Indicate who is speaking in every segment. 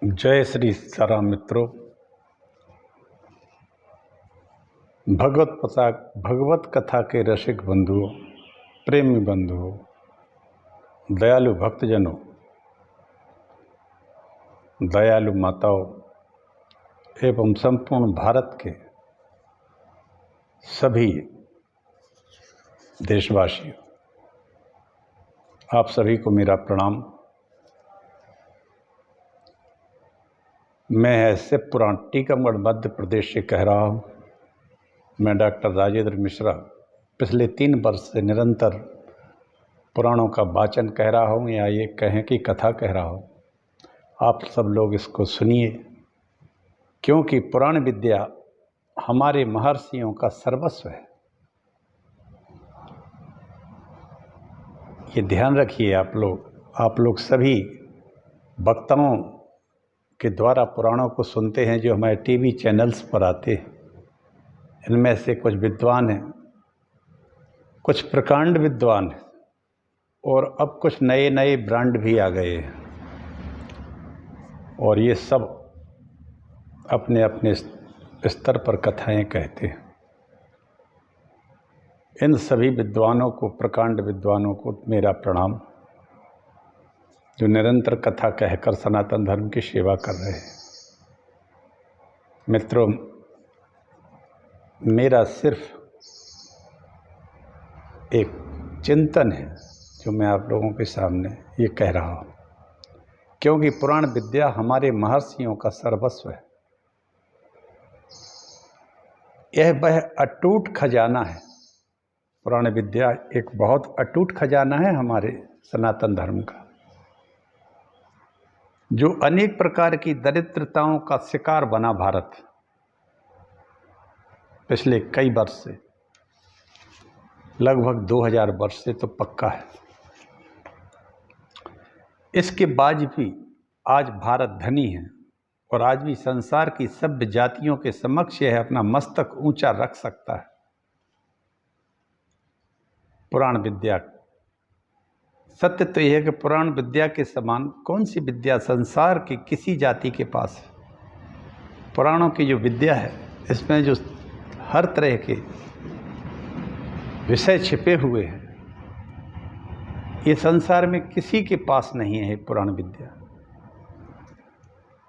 Speaker 1: जय श्री सीताराम मित्रों। भगवत कथा के रसिक बंधुओं, प्रेमी बंधुओं, दयालु भक्तजनों, दयालु माताओं एवं संपूर्ण भारत के सभी देशवासियों, आप सभी को मेरा प्रणाम। मैं ऐसे पुराण टीकमगढ़ मध्य प्रदेश से कह रहा हूँ। मैं डॉक्टर राजेंद्र मिश्रा पिछले 3 वर्ष से निरंतर पुराणों का वाचन कह रहा हूँ, या ये कहें कि कथा कह रहा हूँ। आप सब लोग इसको सुनिए, क्योंकि पुराण विद्या हमारे महर्षियों का सर्वस्व है। ये ध्यान रखिए आप लोग सभी वक्ताओं के द्वारा पुराणों को सुनते हैं जो हमारे टीवी चैनल्स पर आते हैं। इनमें से कुछ विद्वान हैं, कुछ प्रकांड विद्वान हैं, और अब कुछ नए नए ब्रांड भी आ गए हैं, और ये सब अपने अपने स्तर पर कथाएं कहते हैं। इन सभी विद्वानों को, प्रकांड विद्वानों को मेरा प्रणाम, जो निरंतर कथा कहकर सनातन धर्म की सेवा कर रहे हैं। मित्रों, मेरा सिर्फ एक चिंतन है जो मैं आप लोगों के सामने ये कह रहा हूँ, क्योंकि पुराण विद्या हमारे महर्षियों का सर्वस्व है। यह वह अटूट खजाना है। पुराण विद्या एक बहुत अटूट खजाना है हमारे सनातन धर्म का, जो अनेक प्रकार की दरिद्रताओं का शिकार बना भारत पिछले कई वर्ष से, लगभग 2000 वर्ष से तो पक्का है। इसके बाद भी आज भारत धनी है, और आज भी संसार की सभ्य जातियों के समक्ष यह अपना मस्तक ऊंचा रख सकता है। पुराण विद्या, सत्य तो यह है कि पुराण विद्या के समान कौन सी विद्या संसार की किसी जाति के पास है। पुराणों की जो विद्या है, इसमें जो हर तरह के विषय छिपे हुए हैं, ये संसार में किसी के पास नहीं है। पुराण विद्या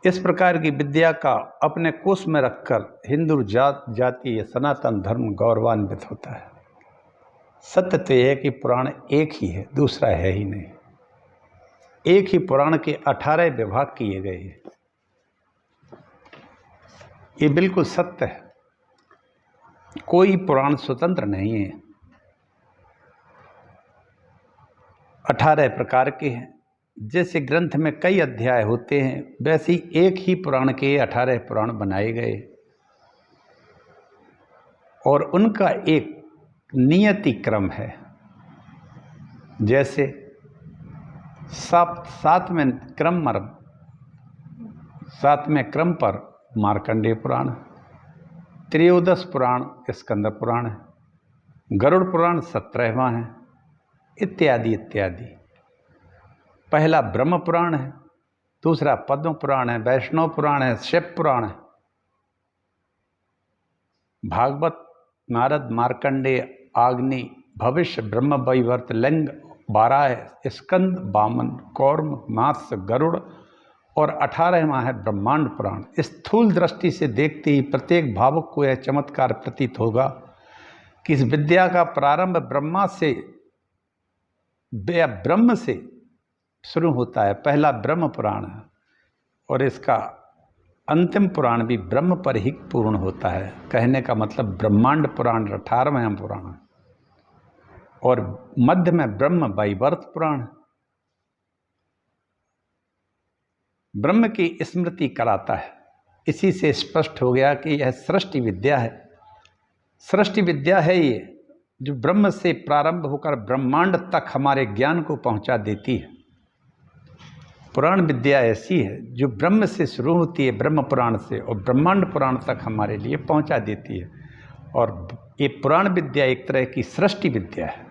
Speaker 1: इस प्रकार की विद्या का अपने कोष में रखकर हिंदू जाति या सनातन धर्म गौरवान्वित होता है। सत्य तो यह है कि पुराण एक ही है, दूसरा है ही नहीं। एक ही पुराण के 18 विभाग किए गए हैं। ये बिल्कुल सत्य है, कोई पुराण स्वतंत्र नहीं है। 18 प्रकार के हैं। जैसे ग्रंथ में कई अध्याय होते हैं, वैसे ही एक ही पुराण के 18 पुराण बनाए गए, और उनका एक नियति क्रम है। जैसे सातवें क्रम पर मार्कंडेय पुराण, त्रयोदश पुराण स्कंद पुराण है, गरुड़ पुराण 17वां है, इत्यादि इत्यादि। पहला ब्रह्म पुराण है, दूसरा पद्म पुराण है, वैष्णव पुराण है, शिव पुराण है, भागवत, नारद, मार्कंडेय, आग्नि, भविष्य, ब्रह्म वैवर्त, लिंग, बाराह, स्कंद, वामन, कौर्म, मात्स्य, गरुड़, और 18वां है ब्रह्मांड पुराण। स्थूल दृष्टि से देखते ही प्रत्येक भावुक को यह चमत्कार प्रतीत होगा कि इस विद्या का प्रारंभ ब्रह्म से शुरू होता है। पहला ब्रह्म पुराण है, और इसका अंतिम पुराण भी ब्रह्म पर ही पूर्ण होता है। कहने का मतलब ब्रह्मांड पुराण 18वां पुराण, और मध्य में ब्रह्म वैवर्त पुराण। ब्रह्म की स्मृति कराता है। इसी से स्पष्ट हो गया कि यह सृष्टि विद्या है। सृष्टि विद्या है ये, जो ब्रह्म से प्रारंभ होकर ब्रह्मांड तक हमारे ज्ञान को पहुंचा देती है। पुराण विद्या ऐसी है जो ब्रह्म से शुरू होती है, ब्रह्म पुराण से, और ब्रह्मांड पुराण तक हमारे लिए पहुंचा देती है। और ये पुराण विद्या एक तरह की सृष्टि विद्या है,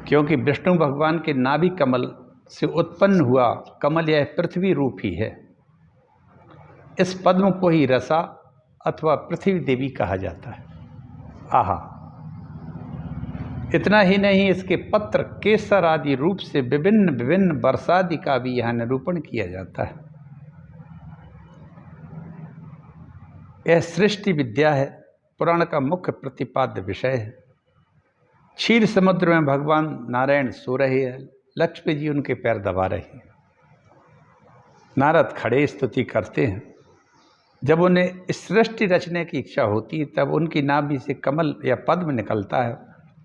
Speaker 1: क्योंकि विष्णु भगवान के नाभि कमल से उत्पन्न हुआ कमल यह पृथ्वी रूप ही है। इस पद्म को ही रसा अथवा पृथ्वी देवी कहा जाता है। आहा, इतना ही नहीं, इसके पत्र, केसर आदि रूप से विभिन्न विभिन्न वर्षादि का भी यहाँ निरूपण किया जाता है। यह सृष्टि विद्या है, पुराण का मुख्य प्रतिपाद्य विषय है। क्षीर समुद्र में भगवान नारायण सो रहे हैं, लक्ष्मी जी उनके पैर दबा रही हैं। नारद खड़े स्तुति करते हैं। जब उन्हें सृष्टि रचने की इच्छा होती है तब उनकी नाभि से कमल या पद्म निकलता है।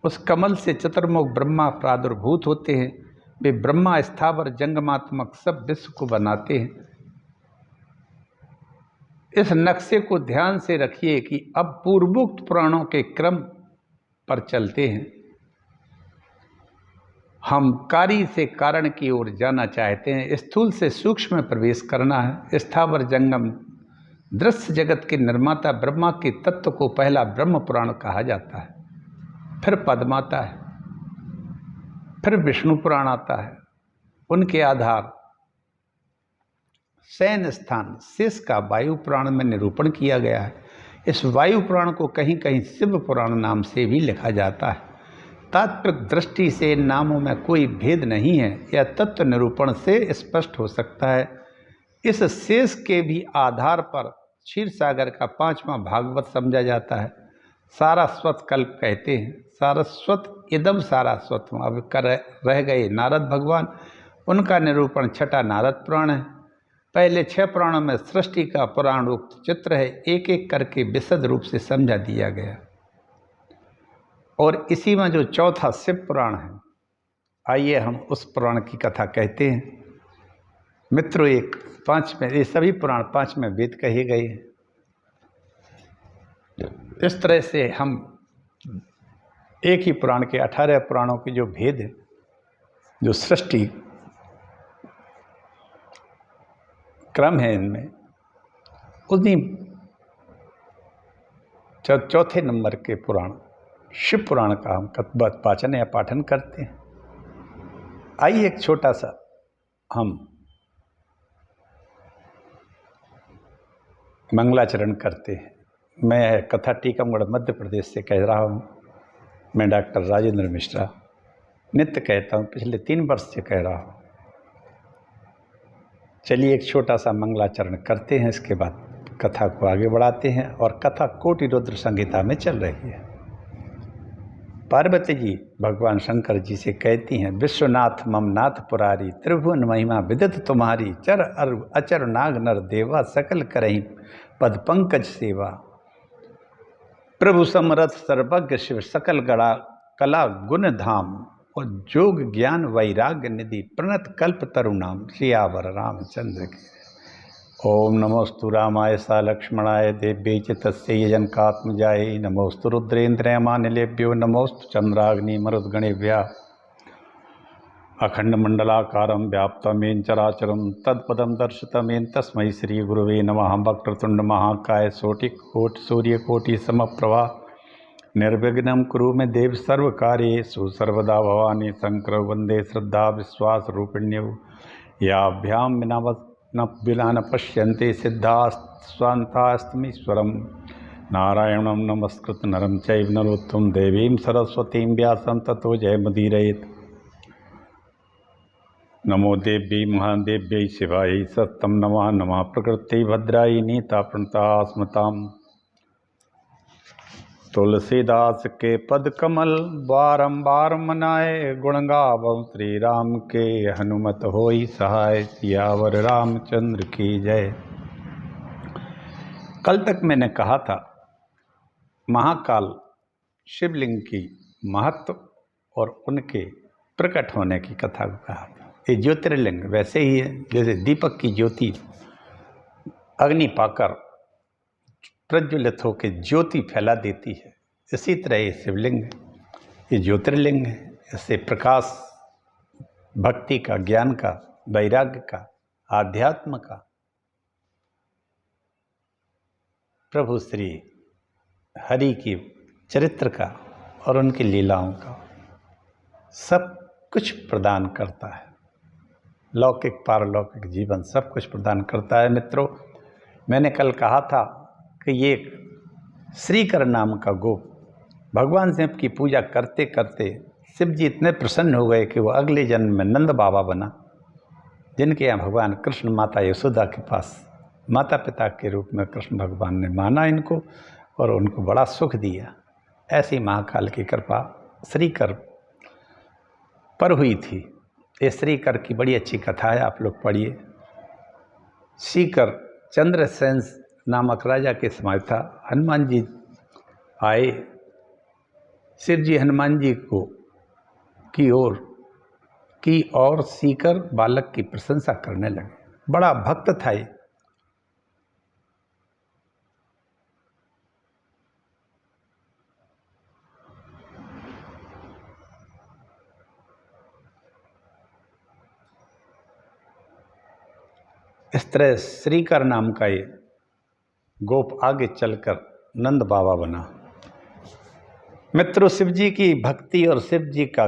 Speaker 1: उस कमल से चतुर्मुख ब्रह्मा प्रादुर्भूत होते हैं। वे ब्रह्मा स्थावर जंगमात्मक सब विश्व को बनाते हैं। इस नक्शे को ध्यान से रखिए कि अब पूर्वोक्त पुराणों के क्रम पर चलते हैं। हम कार्य से कारण की ओर जाना चाहते हैं, स्थूल से सूक्ष्म में प्रवेश करना है। स्थावर जंगम दृश्य जगत के निर्माता ब्रह्मा के तत्व को पहला ब्रह्म पुराण कहा जाता है, फिर पद्म आता है, फिर विष्णु पुराण आता है। उनके आधार शयन स्थान शेष का वायु पुराण में निरूपण किया गया है। इस वायु पुराण को कहीं कहीं शिव पुराण नाम से भी लिखा जाता है। तात्विक दृष्टि से इन नामों में कोई भेद नहीं है, यह तत्व निरूपण से स्पष्ट हो सकता है। इस शेष के भी आधार पर क्षीर सागर का 5वां भागवत समझा जाता है। सारस्वत कल्प कहते हैं। सारस्वत इदम सारस्वत, अब कर रह गए नारद भगवान। उनका निरूपण छठा नारद पुराण है। पहले 6 पुराणों में सृष्टि का पुराण उक्त चित्र है, एक एक करके विशद रूप से समझा दिया गया। और इसी में जो चौथा शिव पुराण है, आइए हम उस पुराण की कथा कहते हैं। मित्रों, एक 5 में, ये सभी पुराण 5 में वेद कहे गए हैं। इस तरह से हम एक ही पुराण के 18 पुराणों के जो भेद है, जो सृष्टि क्रम है इनमें, उन्हीं चौथे नंबर के पुराण शिव पुराण का हम वाचन या पाठन करते हैं। आइए एक छोटा सा हम मंगलाचरण करते हैं। मैं कथा टीकमगढ़ मध्य प्रदेश से कह रहा हूँ। मैं डॉक्टर राजेंद्र मिश्रा नित्य कहता हूँ, पिछले 3 वर्ष से कह रहा हूँ। चलिए एक छोटा सा मंगलाचरण करते हैं, इसके बाद कथा को आगे बढ़ाते हैं। और कथा कोटि रुद्र संहिता में चल रही है। पार्वती जी भगवान शंकर जी से कहती हैं, विश्वनाथ मम नाथ पुरारी, त्रिभुवन महिमा विदित तुम्हारी, चर अचर नाग नर देवा, सकल करहीं पद पंकज सेवा। प्रभु समरथ सर्वज्ञ शिव, सकल गणा कला गुण धाम, और जोग ज्ञान वैराग्य निधि, प्रणत कल्प तरुणाम, सियावर रामचंद्र की। ओम नमोस्तु रामाय सा लक्ष्मणाय देव्यै च तस्यै जनकात्मजायै, नमोस्तु रुद्रेन्द्रयमानिलेभ्यो, नमोस्तु चंद्राग्नि मरुद्गणेभ्यः। अखंडमंडलाकारं व्याप्तमेन चराचरं तत्पदं दर्शितमेन तस्मै श्री गुरुवे नमः। वक्रतुंड महाकाय कोटि सूर्यकोटि समप्रभा, निर्विघ्नं कुरु मे देव सर्वकार्येषु सर्वदा। भवानी शंकर वंदे श्रद्धा विश्वास रूपिण्यौ, याभ्यां विना न पश्यन्ते सिद्धाः स्वान्तास्तमीश्वरं। नारायणं नमस्कृत्य नरं चैव नरोत्तमं देवीं सरस्वतीं व्यासं ततो जयमुदीरयेत्। नमो देव्यै महादेव्यै शिवायै सत्तं नमः। नमः प्रकृत्यै भद्रायै नीता प्रणता स्मताम्। तुलसीदास के पद कमल बारंबार मनाए, गुण गावौ श्री राम के हनुमत होई सहाय। सियावर रामचंद्र की जय। कल तक मैंने कहा था महाकाल शिवलिंग की महत्व और उनके प्रकट होने की कथा को कहा था। ये ज्योतिर्लिंग वैसे ही है जैसे दीपक की ज्योति अग्नि पाकर प्रज्वलित होकर ज्योति फैला देती है, इसी तरह ये शिवलिंग है, ये ज्योतिर्लिंग है। इससे प्रकाश, भक्ति का, ज्ञान का, वैराग्य का, आध्यात्म का, प्रभु श्री हरि की चरित्र का और उनकी लीलाओं का सब कुछ प्रदान करता है। लौकिक पारलौकिक जीवन सब कुछ प्रदान करता है। मित्रों, मैंने कल कहा था कि ये श्रीकर नाम का गोप भगवान शिव की पूजा करते करते शिव जी इतने प्रसन्न हो गए कि वो अगले जन्म में नंद बाबा बना, जिनके यहाँ भगवान कृष्ण माता यशोदा के पास माता पिता के रूप में कृष्ण भगवान ने माना इनको और उनको बड़ा सुख दिया। ऐसी महाकाल की कृपा श्रीकर पर हुई थी। ये श्रीकर की बड़ी अच्छी कथा है, आप लोग पढ़िए। श्रीकर चंद्रसेन नामक राजा के समय था। हनुमान जी आए, शिव जी हनुमान जी को की और श्रीकर बालक की प्रशंसा करने लगे। बड़ा भक्त था ये। इस तरह श्रीकर नाम का ये गोप आगे चलकर नंद बाबा बना। मित्रों, शिव जी की भक्ति और शिव जी का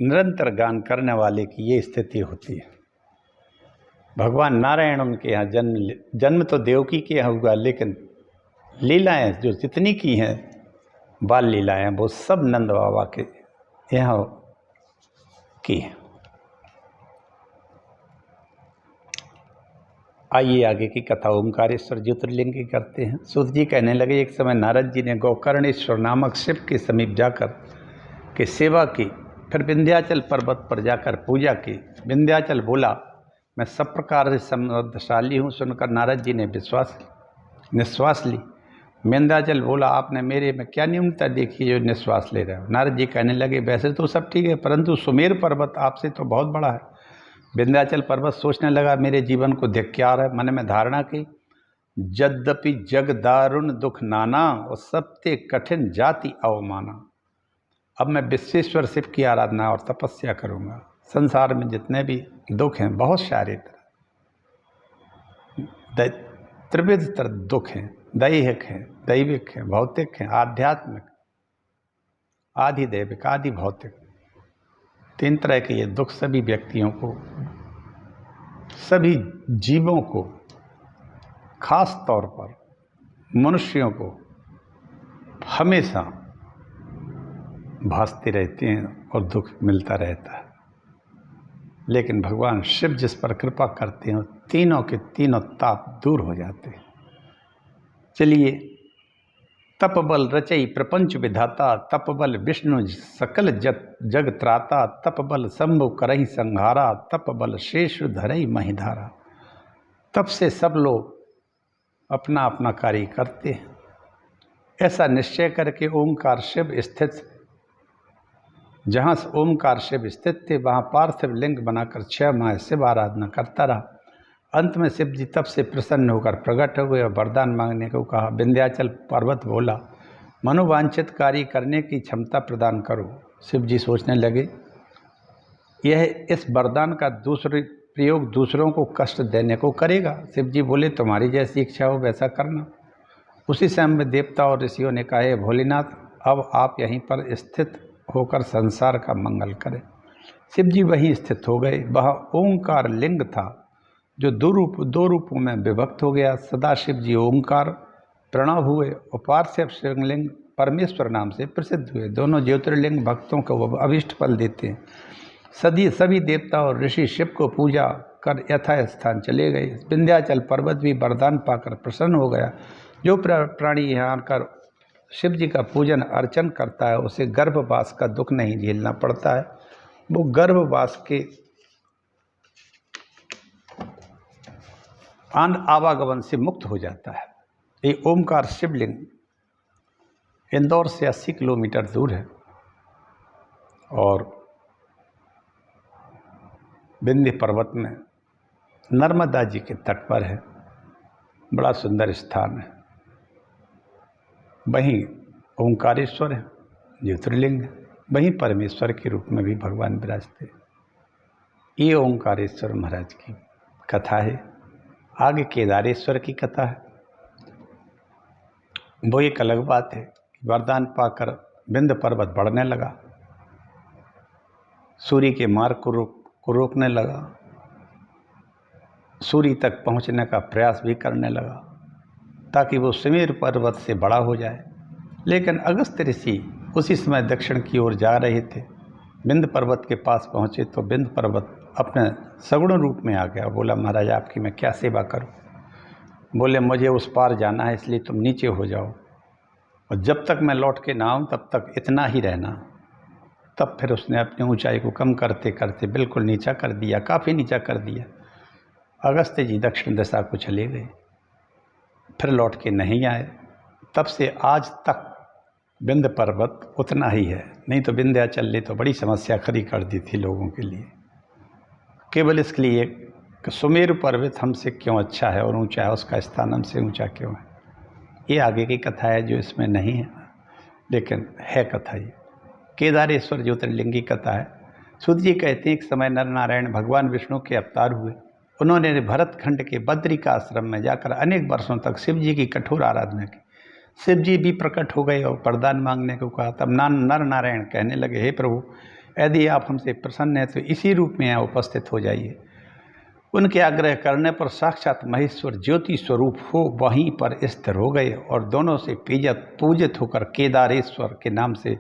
Speaker 1: निरंतर गान करने वाले की ये स्थिति होती है। भगवान नारायण उनके यहाँ जन्म तो देवकी के यहाँ हुआ, लेकिन लीलाएं जो जितनी की हैं, बाल लीलाएं, वो सब नंद बाबा के यहाँ की हैं। आइए आगे की कथा ओंकारेश्वर ज्योतिर्लिंग की करते हैं। सूत जी कहने लगे, एक समय नारद जी ने गोकर्णेश्वर नामक शिव के समीप जाकर के सेवा की, फिर विंध्याचल पर्वत पर जाकर पूजा की। विंध्याचल बोला, मैं सब प्रकार से समृद्धशाली हूँ। सुनकर नारद जी ने निश्वास ली। विंध्याचल बोला, आपने मेरे में क्या न्यूनता देखी जो निश्वास ले रहे हो? नारद जी कहने लगे, वैसे तो सब ठीक है, परंतु सुमेर पर्वत आपसे तो बहुत बड़ा है। विंध्याचल पर्वत सोचने लगा, मेरे जीवन को धिक्कार है। मन में धारणा की, यद्यपि जग दारुण दुख नाना और सबते कठिन जाति अवमाना। अब मैं विश्वेश्वर शिव की आराधना और तपस्या करूंगा। संसार में जितने भी दुख हैं, बहुत सारे त्रिविध तरह दुख हैं, दैहिक हैं, दैविक हैं, भौतिक हैं, आध्यात्मिक, आधिदैविक, आदि भौतिक। तीन तरह के ये दुख सभी व्यक्तियों को, सभी जीवों को, खास तौर पर मनुष्यों को हमेशा भासते रहते हैं और दुख मिलता रहता है। लेकिन भगवान शिव जिस पर कृपा करते हैं, तीनों के तीनों ताप दूर हो जाते हैं। चलिए, तप बल रचई प्रपंच विधाता, तप बल विष्णु सकल जग त्राता, तप बल शंभु करहि संहारा, तप बल शेष धरई महिधारा। तप से सब लोग अपना अपना कार्य करते हैं। ऐसा निश्चय करके ओंकार शिव स्थित, जहाँ ओंकार शिव स्थित थे, वहाँ पार्थिव लिंग बनाकर 6 माह शिव आराधना करता रहा। अंत में शिव जी तब से प्रसन्न होकर प्रकट हुए और वरदान मांगने को कहा। विंध्याचल पर्वत बोला, मनोवांछित कार्य करने की क्षमता प्रदान करो। शिव जी सोचने लगे, यह इस वरदान का प्रयोग दूसरों को कष्ट देने को करेगा। शिव जी बोले, तुम्हारी जैसी इच्छा हो वैसा करना। उसी समय में देवता और ऋषियों ने कहा, भोलेनाथ, अब आप यहीं पर स्थित होकर संसार का मंगल करें। शिव जी वहीं स्थित हो गए। वह ओंकार लिंग था जो दो रूपों में विभक्त हो गया। सदा शिव जी ओंकार प्रणव हुए और पार्थिव शिवलिंग परमेश्वर नाम से प्रसिद्ध हुए। दोनों ज्योतिर्लिंग भक्तों को अभिष्ट फल देते हैं। सभी देवता और ऋषि शिव को पूजा कर यथास्थान चले गए। विंध्याचल पर्वत भी वरदान पाकर प्रसन्न हो गया। जो प्राणी यहाँ आकर शिव जी का पूजन अर्चन करता है, उसे गर्भवास का दुख नहीं झेलना पड़ता है। वो गर्भवास के आवागमन से मुक्त हो जाता है। ये ओमकार शिवलिंग इंदौर से 80 किलोमीटर दूर है और विंध्य पर्वत में नर्मदा जी के तट पर है। बड़ा सुंदर स्थान है। वहीं ओंकारेश्वर है, ज्योतिर्लिंग है। वहीं परमेश्वर के रूप में भी भगवान विराजते। ये ओंकारेश्वर महाराज की कथा है। आगे केदारेश्वर की कथा है। वो एक अलग बात है। वरदान पाकर विंध्य पर्वत बढ़ने लगा। सूर्य के मार्ग को रोकने लगा, सूर्य तक पहुंचने का प्रयास भी करने लगा ताकि वो सुमेरु पर्वत से बड़ा हो जाए। लेकिन अगस्त्य ऋषि उसी समय दक्षिण की ओर जा रहे थे। विंध्य पर्वत के पास पहुँचे तो विंध्य पर्वत अपने सगुण रूप में आ गया। बोला, महाराज आपकी मैं क्या सेवा करूं? बोले, मुझे उस पार जाना है, इसलिए तुम नीचे हो जाओ और जब तक मैं लौट के ना आऊँ तब तक इतना ही रहना। तब फिर उसने अपनी ऊंचाई को कम करते करते बिल्कुल नीचा कर दिया, काफ़ी नीचा कर दिया। अगस्त्य जी दक्षिण दिशा को चले गए, फिर लौट के नहीं आए। तब से आज तक विंध्य पर्वत उतना ही है, नहीं तो विंध्याचल ने तो बड़ी समस्या खड़ी कर दी थी लोगों के लिए, केवल इसके लिए कि सुमेरु पर्वत हमसे क्यों अच्छा है और ऊंचा है, उसका स्थान हमसे ऊंचा क्यों है। ये आगे की कथा है जो इसमें नहीं है, लेकिन है कथा ये। केदारेश्वर ज्योतिर्लिंगी कथा है। सूत जी कहते हैं एक समय नर नारायण भगवान विष्णु के अवतार हुए। उन्होंने भरतखंड के बद्रिका आश्रम में जाकर अनेक वर्षों तक शिव जी की कठोर आराधना की। शिव जी भी प्रकट हो गए और वरदान मांगने को कहा। तब नर नारायण कहने लगे, हे प्रभु, यदि आप हमसे प्रसन्न हैं तो इसी रूप में यहाँ उपस्थित हो जाइए। उनके आग्रह करने पर साक्षात महेश्वर ज्योति स्वरूप हो वहीं पर स्थिर हो गए और दोनों से पूजित होकर केदारेश्वर के नाम से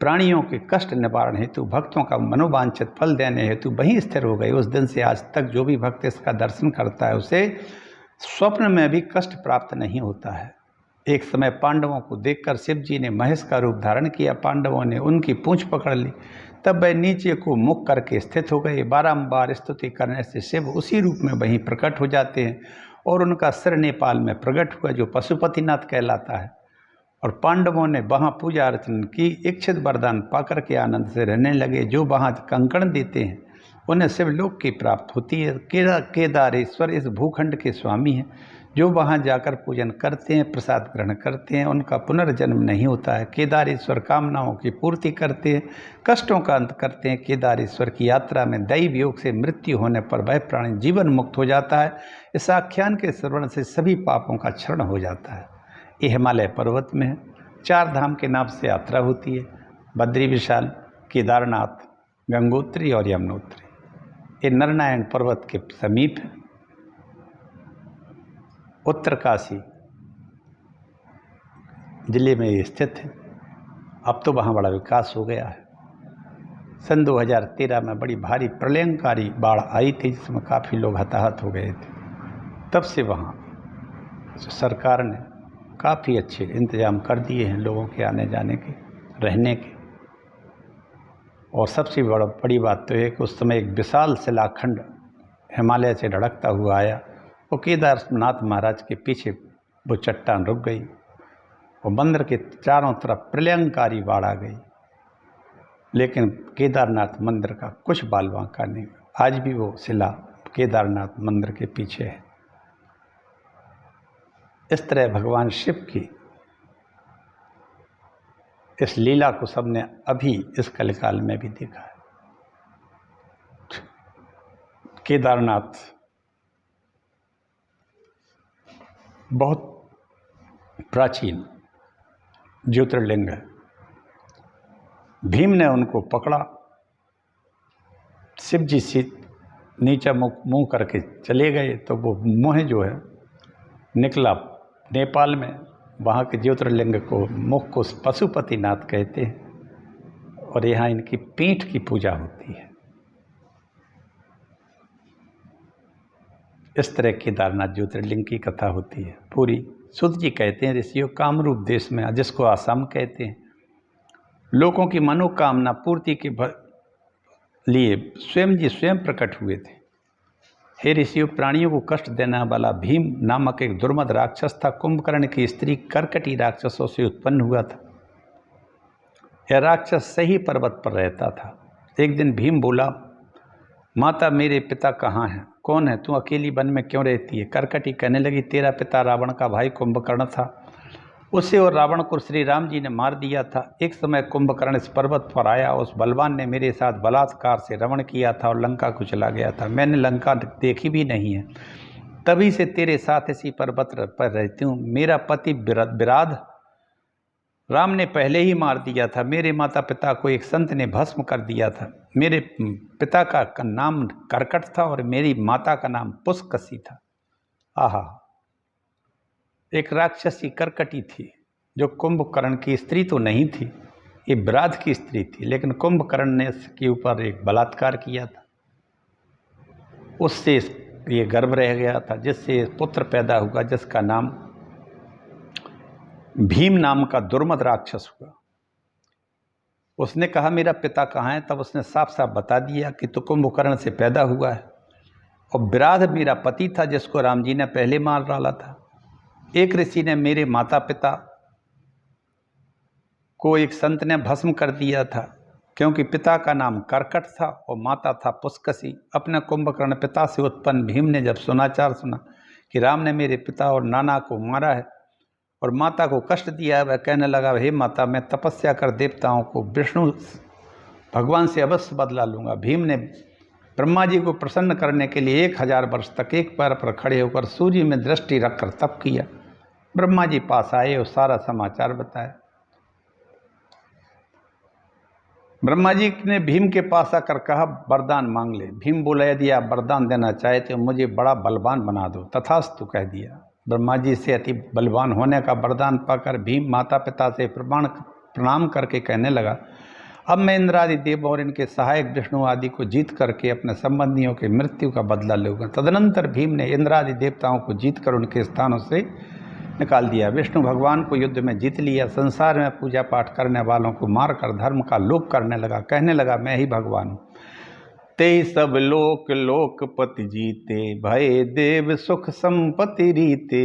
Speaker 1: प्राणियों के कष्ट निवारण हेतु, भक्तों का मनोवांछित फल देने हेतु वहीं स्थिर हो गए। उस दिन से आज तक जो भी भक्त इसका दर्शन करता है उसे स्वप्न में भी कष्ट प्राप्त नहीं होता है। एक समय पांडवों को देखकर शिव जी ने महेश का रूप धारण किया। पांडवों ने उनकी पूंछ पकड़ ली, तब वह नीचे को मुख करके स्थित हो गए। बारंबार स्तुति करने से शिव उसी रूप में वहीं प्रकट हो जाते हैं और उनका सिर नेपाल में प्रकट हुआ जो पशुपतिनाथ कहलाता है। और पांडवों ने वहाँ पूजा अर्चना की, इच्छित वरदान पाकर के आनंद से रहने लगे। जो वहाँ कंकण देते हैं उन्हें शिवलोक की प्राप्त होती है। केदारेश्वर इस भूखंड के स्वामी हैं। जो वहाँ जाकर पूजन करते हैं, प्रसाद ग्रहण करते हैं, उनका पुनर्जन्म नहीं होता है। केदारेश्वर कामनाओं की पूर्ति करते हैं, कष्टों का अंत करते हैं। केदारेश्वर की यात्रा में दैव योग से मृत्यु होने पर वह प्राणी जीवन मुक्त हो जाता है। इस आख्यान के श्रवण से सभी पापों का क्षरण हो जाता है। ये हिमालय पर्वत में है। 4 धाम के नाम से यात्रा होती है, बद्री विशाल, केदारनाथ, गंगोत्री और यमुनोत्री। ये नरनारायण पर्वत के समीप है। उत्तरकाशी जिले में ये स्थित है। अब तो वहाँ बड़ा विकास हो गया है। सन 2013 में बड़ी भारी प्रलयंकारी बाढ़ आई थी जिसमें काफ़ी लोग हताहत हो गए थे। तब से वहाँ सरकार ने काफ़ी अच्छे इंतजाम कर दिए हैं लोगों के आने जाने के, रहने के। और सबसे बड़ी बात तो है कि उस समय एक विशाल शिलाखंड हिमालय से ढड़कता हुआ आया और केदारनाथ महाराज के पीछे वो चट्टान रुक गई और मंदिर के चारों तरफ प्रलयंकारी बाढ़ आ गई। लेकिन केदारनाथ मंदिर का कुछ बाल बांका नहीं। आज भी वो शिला केदारनाथ मंदिर के पीछे है। इस तरह भगवान शिव की इस लीला को सबने अभी इस कलिकाल में भी देखा है। केदारनाथ बहुत प्राचीन ज्योतिर्लिंग है। भीम ने उनको पकड़ा, शिव जी से नीचा मुंह करके चले गए तो वो मुँह जो है निकला नेपाल में। वहाँ के ज्योतिर्लिंग को मुख को पशुपतिनाथ कहते हैं और यहाँ इनकी पीठ की पूजा होती है। इस तरह केदारनाथ ज्योतिर्लिंग की कथा होती है पूरी। सूत जी कहते हैं ऋषियों कामरूप देश में, जिसको आसाम कहते हैं, लोगों की मनोकामना पूर्ति के लिए स्वयं जी स्वयं प्रकट हुए थे। हे ऋषियों, प्राणियों को कष्ट देने वाला भीम नामक एक दुर्मद राक्षस था। कुंभकर्ण की स्त्री कर्कटी राक्षसों से उत्पन्न हुआ था। यह राक्षस सही पर्वत पर रहता था। एक दिन भीम बोला, माता मेरे पिता कहाँ हैं? कौन है? तू अकेली वन में क्यों रहती है? कर्कटी कहने लगी, तेरा पिता रावण का भाई कुंभकर्ण था। उसे और रावण को श्री राम जी ने मार दिया था। एक समय कुंभकर्ण इस पर्वत पर आया। उस बलवान ने मेरे साथ बलात्कार से रमण किया था और लंका को चला गया था। मैंने लंका देखी भी नहीं है, तभी से तेरे साथ इसी पर्वत पर रहती हूँ। मेरा पति विराध राम ने पहले ही मार दिया था, मेरे माता पिता को एक संत ने भस्म कर दिया था। मेरे पिता का नाम करकट था और मेरी माता का नाम पुष्कसी था। आहा, एक राक्षसी करकटी थी जो कुंभकर्ण की स्त्री तो नहीं थी, ये विराध की स्त्री थी, लेकिन कुंभकर्ण ने इसके ऊपर एक बलात्कार किया था। उससे ये गर्भ रह गया था, जिससे पुत्र पैदा हुआ जिसका नाम भीम नाम का दुर्मद राक्षस हुआ। उसने कहा मेरा पिता कहाँ है, तब उसने साफ साफ बता दिया कि तो कुंभकर्ण से पैदा हुआ है, और विराध मेरा पति था जिसको राम जी ने पहले मार डाला था। एक ऋषि ने मेरे माता पिता को एक संत ने भस्म कर दिया था, क्योंकि पिता का नाम करकट था और माता था पुष्कसी। अपने कुंभकर्ण पिता से उत्पन्न भीम ने जब समाचार सुना कि राम ने मेरे पिता और नाना को मारा है और माता को कष्ट दिया है, वह कहने लगा, हे माता, मैं तपस्या कर देवताओं को विष्णु भगवान से अवश्य बदला लूँगा। भीम ने ब्रह्मा जी को प्रसन्न करने के लिए 1000 वर्ष तक एक पैर पर खड़े होकर सूर्य में दृष्टि रखकर तप किया। ब्रह्मा जी पास आए और सारा समाचार बताया। ब्रह्मा जी ने भीम के पास आकर कहा, वरदान मांग ले। भीम बोला, यदि आप वरदान देना चाहते हो मुझे बड़ा बलवान बना दो। तथास्तु कह दिया। ब्रह्मा जी से अति बलवान होने का वरदान पाकर भीम माता पिता से प्रणाम करके कहने लगा, अब मैं इंद्र आदि देव और इनके सहायक विष्णु आदि को जीत करके अपने संबंधियों की मृत्यु का बदला लूँगा। तदनंतर भीम ने इंद्र आदि देवताओं को जीत कर उनके स्थानों से निकाल दिया, विष्णु भगवान को युद्ध में जीत लिया, संसार में पूजा पाठ करने वालों को मारकर धर्म का लोप करने लगा। कहने लगा, मैं ही भगवान हूँ। ते सब लोक लोकपति जीते, भय देव सुख संपत्ति रीते।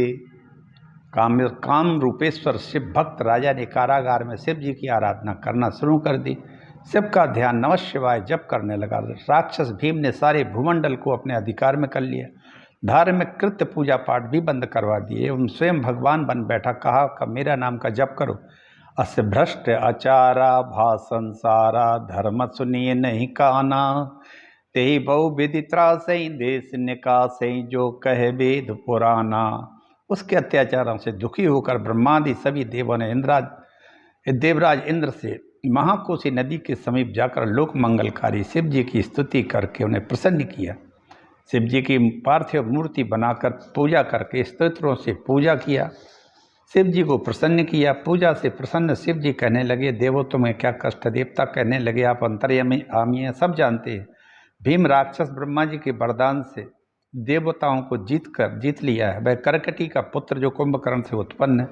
Speaker 1: काम रूपेश्वर शिव भक्त राजा ने कारागार में शिव जी की आराधना करना शुरू कर दी। शिव का ध्यान नमः शिवाय जप करने लगा। राक्षस भीम ने सारे भूमंडल को अपने अधिकार में कर लिया। धार्मिक कृत्य पूजा पाठ भी बंद करवा दिए एवं स्वयं भगवान बन बैठा। कहा मेरा नाम का जप करो। अस्य भ्रष्ट आचारा भाषण सारा, धर्म सुनिए नहीं काना। तेहि बहु विधि त्रासई, देश निकासई, जो कहे वेद पुराना। उसके अत्याचारों से दुखी होकर ब्रह्मादि सभी देवों ने देवराज इंद्र से महाकोशी नदी के समीप जाकर लोक मंगलकारी शिव जी की स्तुति करके उन्हें प्रसन्न किया। शिव जी की पार्थिव मूर्ति बनाकर पूजा करके स्तोत्रों से पूजा किया, शिव जी को प्रसन्न किया। पूजा से प्रसन्न शिव जी कहने लगे, देवो तुम्हें क्या कष्ट। देवता कहने लगे, आप अंतर्यामी आमी हैं, सब जानते हैं। भीम राक्षस ब्रह्मा जी के वरदान से देवताओं को जीत लिया है। वह करकटी का पुत्र जो कुंभकर्ण से उत्पन्न है,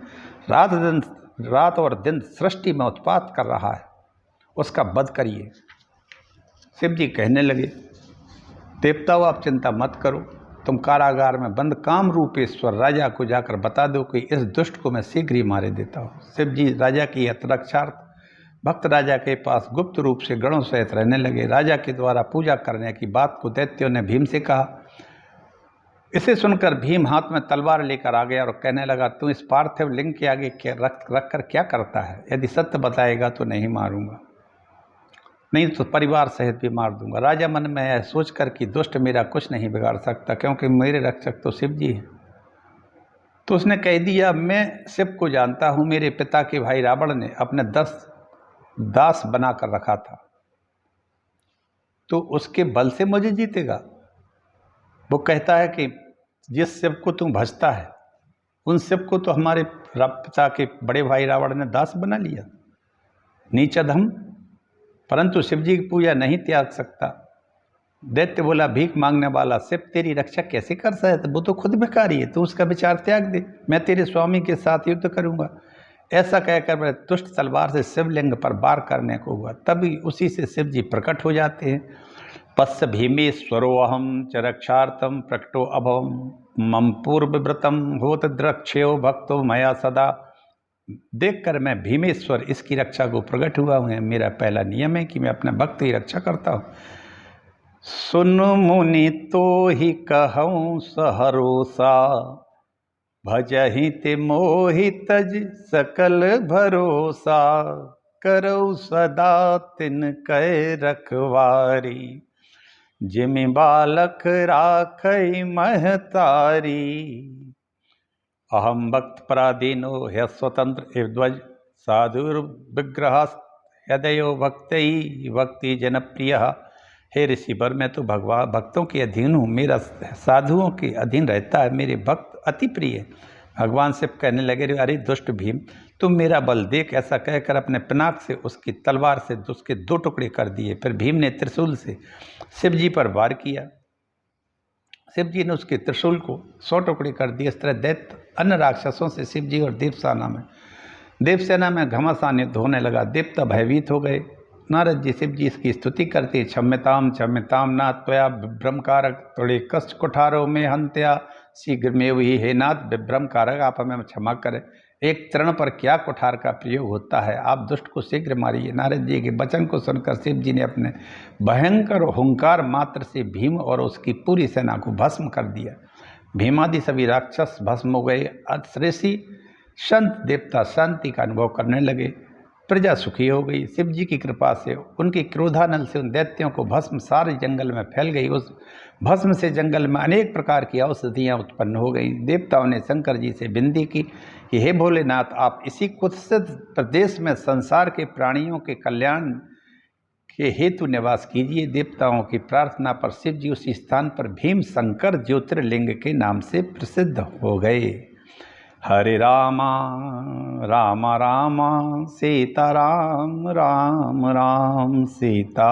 Speaker 1: रात और दिन सृष्टि में उत्पात कर रहा है, उसका वध करिए। शिव जी कहने लगे, देवताओं आप चिंता मत करो, तुम कारागार में बंद काम रूपेश्वर राजा को जाकर बता दो कि इस दुष्ट को मैं शीघ्र ही मारे देता हूँ। शिव जी राजा की रक्षार्थ भक्त राजा के पास गुप्त रूप से गणों सहित रहने लगे। राजा के द्वारा पूजा करने की बात को दैत्यों ने भीम से कहा। इसे सुनकर भीम हाथ में तलवार लेकर आ गया और कहने लगा, तू इस पार्थिव लिंग के आगे रख कर क्या करता है? यदि सत्य बताएगा तो नहीं मारूंगा, नहीं तो परिवार सहित भी मार दूंगा। राजा मन में यह सोचकर कि दुष्ट मेरा कुछ नहीं बिगाड़ सकता, क्योंकि मेरे रक्षक तो शिव जी हैं। तो उसने कह दिया, मैं शिव को जानता हूँ। मेरे पिता के भाई रावण ने अपने 10 दास बनाकर रखा था, तो उसके बल से मुझे जीतेगा? वो कहता है कि जिस शिव को तू भजता है उन शिव को तो हमारे पिता के बड़े भाई रावण ने दास बना लिया, नीच अधम। परंतु शिव जी की पूजा नहीं त्याग सकता। दैत्य बोला, भीख मांगने वाला शिव तेरी रक्षा कैसे कर सकता है? वो तो खुद भिखारी है, तू उसका विचार त्याग दे, मैं तेरे स्वामी के साथ युद्ध करूंगा। ऐसा कहकर वह दुष्ट तलवार से शिवलिंग पर वार करने को हुआ। तभी उसी से शिव जी प्रकट हो जाते हैं। पश्य भीमेश्वरो अहम च रक्षार्थम प्रकटो अभवम, मम पूर्वव्रतम होत द्रक्ष्यो भक्तो मया सदा। देखकर मैं भीमेश्वर इसकी रक्षा को प्रकट हुआ हूँ। मेरा पहला नियम है कि मैं अपने भक्त की रक्षा करता हूँ। सुन मुनि तो ही कहूँ सहरोसा, भजहि ते मोहि तज सकल भरोसा। करौ सदा तिन कै रखवारी, जिमि बालक राखै महतारी। अहम भक्त पराधीनो ह्य स्वतंत्र एव ध्वज, साधुर्विग्रह हृदयो भक्ति भक्ति जनप्रिय। हे ऋषिवर, मैं तो भगवान भक्तों के अधीन हूँ, मेरा साधुओं के अधीन रहता है, मेरे भक्त अति प्रिय। भगवान शिव कहने लगे, अरे दुष्ट भीम, तुम मेरा बल देख। ऐसा कहकर अपने पिनाक से उसकी तलवार से उसके 2 टुकड़े कर दिए। फिर भीम ने त्रिशूल से शिव जी पर वार किया। शिव जी ने उसके त्रिशूल को 100 टुकड़े कर दिए। इस तरह दैत्य अन्य राक्षसों से शिव जी और देवसेना में घमासान युद्ध होने लगा। देवता भयभीत हो गए। नारद जी शिव जी इसकी स्तुति करते, क्षम्यताम क्षम्यताम नाथ त्वया विभ्रमकारक थोड़े कष्ट कुठारो में हंत्या शीघ्र में ही। हे नाथ विभ्रमकारक, आप हमें क्षमा करें, एक चरण पर क्या कुठार का प्रयोग होता है, आप दुष्ट को शीघ्र मारिए। नारद जी के वचन को सुनकर शिव जी ने अपने भयंकर हुंकार मात्र से भीम और उसकी पूरी सेना को भस्म कर दिया। भीमादि सभी राक्षस भस्म हो गए। ऋषि संत देवता शांति का अनुभव करने लगे। प्रजा सुखी हो गई। शिव जी की कृपा से उनके क्रोधानल से उन दैत्यों को भस्म सारे जंगल में फैल गई। उस भस्म से जंगल में अनेक प्रकार की औषधियाँ उत्पन्न हो गई। देवताओं ने शंकर जी से विनती की कि हे भोलेनाथ, आप इसी कुत्सित प्रदेश में संसार के प्राणियों के कल्याण के हेतु निवास कीजिए। देवताओं की प्रार्थना पर शिव जी उसी स्थान पर भीम शंकर ज्योतिर्लिंग के नाम से प्रसिद्ध हो गए। हरे रामा राम राम सीता राम राम राम सीता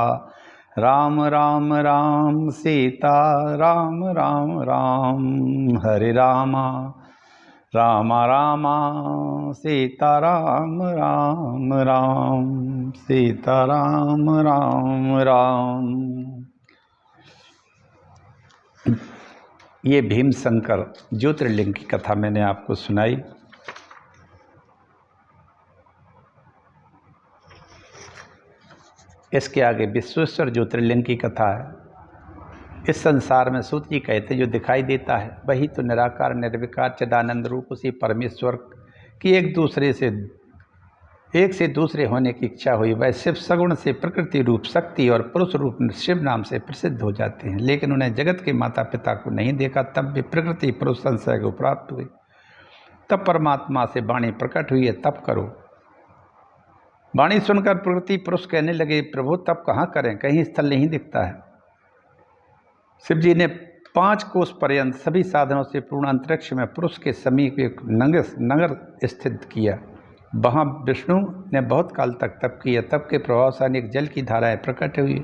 Speaker 1: राम राम राम सीता राम राम राम। हरे रामा राम राम सीता राम राम राम सीता राम राम राम। ये भीम शंकर ज्योतिर्लिंग की कथा मैंने आपको सुनाई। इसके आगे विश्वेश्वर ज्योतिर्लिंग की कथा है। इस संसार में सूत जी कहते जो दिखाई देता है वही तो निराकार निर्विकार चिदानंद रूप उसी परमेश्वर की एक से दूसरे होने की इच्छा हुई। वह शिव सगुण से प्रकृति रूप शक्ति और पुरुष रूप शिव नाम से प्रसिद्ध हो जाते हैं, लेकिन उन्हें जगत के माता पिता को नहीं देखा। तब भी प्रकृति पुरुष संशय को प्राप्त हुई। तब परमात्मा से वाणी प्रकट हुई है, तप करो। वाणी सुनकर प्रकृति पुरुष कहने लगे, प्रभु तप कहाँ करें, कहीं स्थल नहीं दिखता है। शिव जी ने 5 कोस पर्यंत सभी साधनों से पूर्ण अंतरिक्ष में पुरुष के समीप एक नगर स्थित किया। वहाँ विष्णु ने बहुत काल तक तप किया। तप के प्रभाव से अनेक जल की धाराएं प्रकट हुई,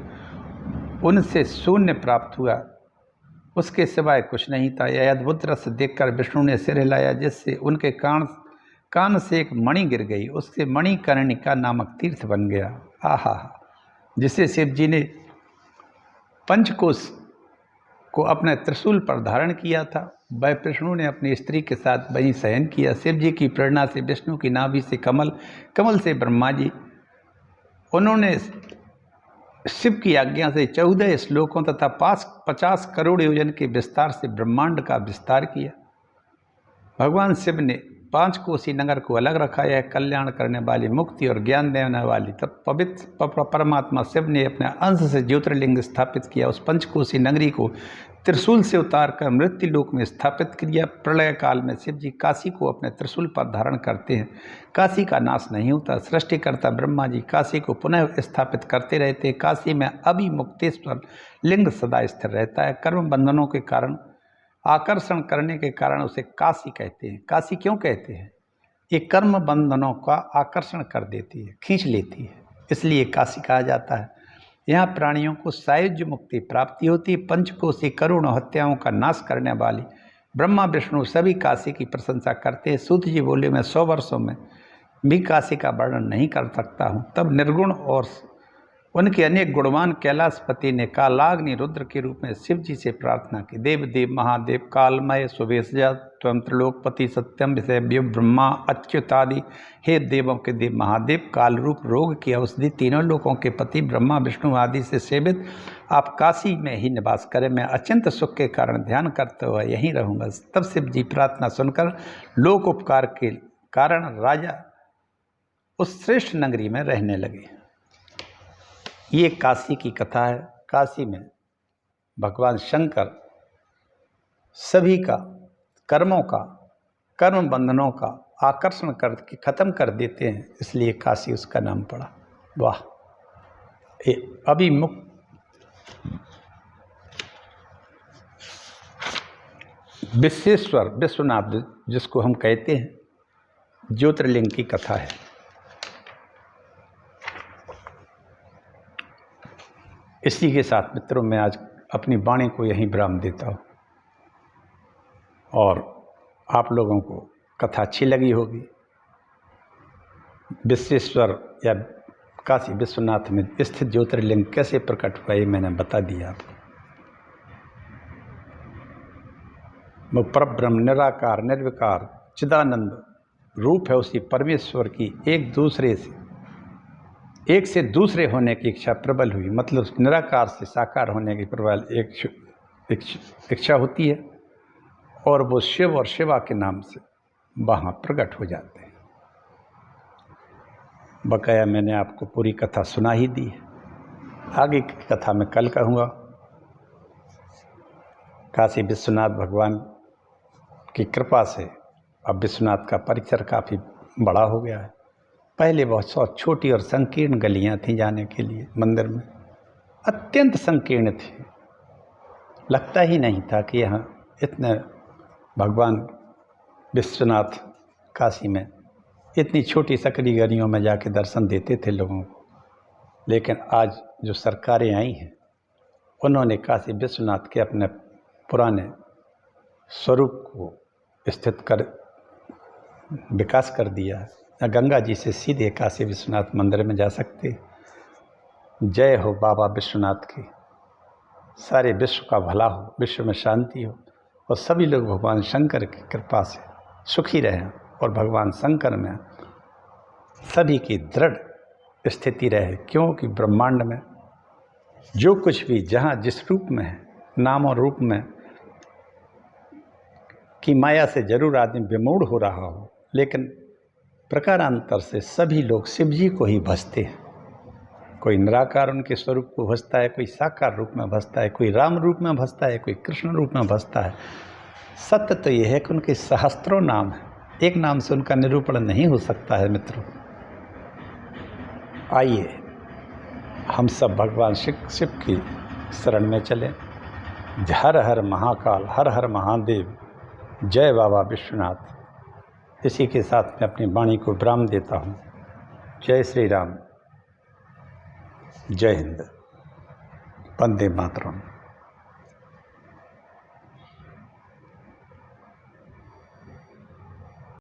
Speaker 1: उनसे शून्य प्राप्त हुआ, उसके सिवाय कुछ नहीं था। यह अद्भुत दृश्य देखकर विष्णु ने सिर हिलाया, जिससे उनके कान से एक मणि गिर गई। उससे मणिकर्णिका नामक तीर्थ बन गया। आहा, जिसे शिव जी ने पंचकोश को अपने त्रिशूल पर धारण किया था, वह विष्णु ने अपनी स्त्री के साथ वहीं शयन किया। शिव जी की प्रेरणा से विष्णु की नाभि से कमल से ब्रह्मा जी, उन्होंने शिव की आज्ञा से 14 श्लोकों तथा 50 करोड़ योजन के विस्तार से ब्रह्मांड का विस्तार किया। भगवान शिव ने 5 कोसी नगर को अलग रखा। यह कल्याण करने वाली, मुक्ति और ज्ञान देने वाली तब पवित्र परमात्मा शिव ने अपने अंश से ज्योतिर्लिंग स्थापित किया। उस पंचकोसी नगरी को त्रिशूल से उतारकर मृत्यु लोक में स्थापित किया। प्रलय काल में शिव जी काशी को अपने त्रिशूल पर धारण करते हैं। काशी का नाश नहीं होता। सृष्टिकर्ता ब्रह्मा जी काशी को पुनः स्थापित करते रहते हैं। काशी में अभिमुक्तेश्वर लिंग सदा स्थिर रहता है। कर्म बंधनों के कारण आकर्षण करने के कारण उसे काशी कहते हैं। काशी क्यों कहते हैं? ये कर्म बंधनों का आकर्षण कर देती है, खींच लेती है, इसलिए काशी कहा जाता है। यहाँ प्राणियों को सायुज्य मुक्ति प्राप्ति होती है। पंचकोशी करोड़ों हत्याओं का नाश करने वाली ब्रह्मा विष्णु सभी काशी की प्रशंसा करते हैं। सूत जी बोले, मैं 100 वर्षों में भी काशी का वर्णन नहीं कर सकता हूँ। तब निर्गुण और उनके अनेक गुणवान कैलाशपति ने कालाग्नि रुद्र के रूप में शिव जी से प्रार्थना की। देव देव महादेव कालमय सुवेशजा त्वं त्रिलोकपति सत्यम विषय ब्रह्मा अच्युतादि, हे देवों के देव महादेव, काल रूप रोग की औषधि, तीनों लोकों के पति ब्रह्मा विष्णु आदि से सेवित आप काशी में ही निवास करें। मैं अत्यंत सुख के कारण ध्यान करते हुए यहीं रहूँगा। तब शिव जी प्रार्थना सुनकर लोक उपकार के कारण राजा उस श्रेष्ठ नगरी में रहने लगे। ये काशी की कथा है। काशी में भगवान शंकर सभी का कर्मों का, कर्म बंधनों का, आकर्षण करके ख़त्म कर देते हैं, इसलिए काशी उसका नाम पड़ा। वाह। अभी विश्वेश्वर विश्वनाथ जिसको हम कहते हैं, ज्योतिर्लिंग की कथा है। इसी के साथ मित्रों मैं आज अपनी वाणी को यहीं विराम देता हूँ, और आप लोगों को कथा अच्छी लगी होगी। विश्वेश्वर या काशी विश्वनाथ में स्थित ज्योतिर्लिंग कैसे प्रकट हुआ ये मैंने बता दिया आपको। वो परब्रह्म निराकार निर्विकार चिदानंद रूप है उसी परमेश्वर की एक से दूसरे होने की इच्छा प्रबल हुई। मतलब निराकार से साकार होने की प्रबल इच्छा होती है, और वो शिव और शिवा के नाम से वहाँ प्रकट हो जाते हैं। बकाया मैंने आपको पूरी कथा सुना ही दी है, आगे की कथा मैं कल कहूँगा। काशी विश्वनाथ भगवान की कृपा से अब विश्वनाथ का परिसर काफ़ी बड़ा हो गया है। पहले बहुत छोटी और संकीर्ण गलियां थीं जाने के लिए मंदिर में, अत्यंत संकीर्ण थी। लगता ही नहीं था कि यहाँ इतने भगवान विश्वनाथ काशी में इतनी छोटी सकरी गलियों में जाके दर्शन देते थे लोगों को। लेकिन आज जो सरकारें आई हैं, उन्होंने काशी विश्वनाथ के अपने पुराने स्वरूप को स्थित कर विकास कर दिया है। गंगा जी से सीधे काशी विश्वनाथ मंदिर में जा सकते। जय हो बाबा विश्वनाथ की। सारे विश्व का भला हो, विश्व में शांति हो, और सभी लोग भगवान शंकर की कृपा से सुखी रहें, और भगवान शंकर में सभी की दृढ़ स्थिति रहे। क्योंकि ब्रह्मांड में जो कुछ भी जहाँ जिस रूप में है, नाम और रूप में की माया से जरूर आदमी विमूढ़ हो रहा हो, लेकिन प्रकारांतर से सभी लोग शिव जी को ही भजते हैं। कोई निराकार उनके स्वरूप को भजता है, कोई साकार रूप में भजता है, कोई राम रूप में भजता है, कोई कृष्ण रूप में भजता है। सत्य तो यह है कि उनके सहस्त्रों नाम हैं, एक नाम से उनका निरूपण नहीं हो सकता है। मित्रों, आइए हम सब भगवान शिव की शरण में चलें। हर हर महाकाल, हर हर महादेव, जय बाबा विश्वनाथ। इसी के साथ मैं अपनी वाणी को विराम देता हूँ। जय श्री राम, जय हिंद, वंदे मातरम।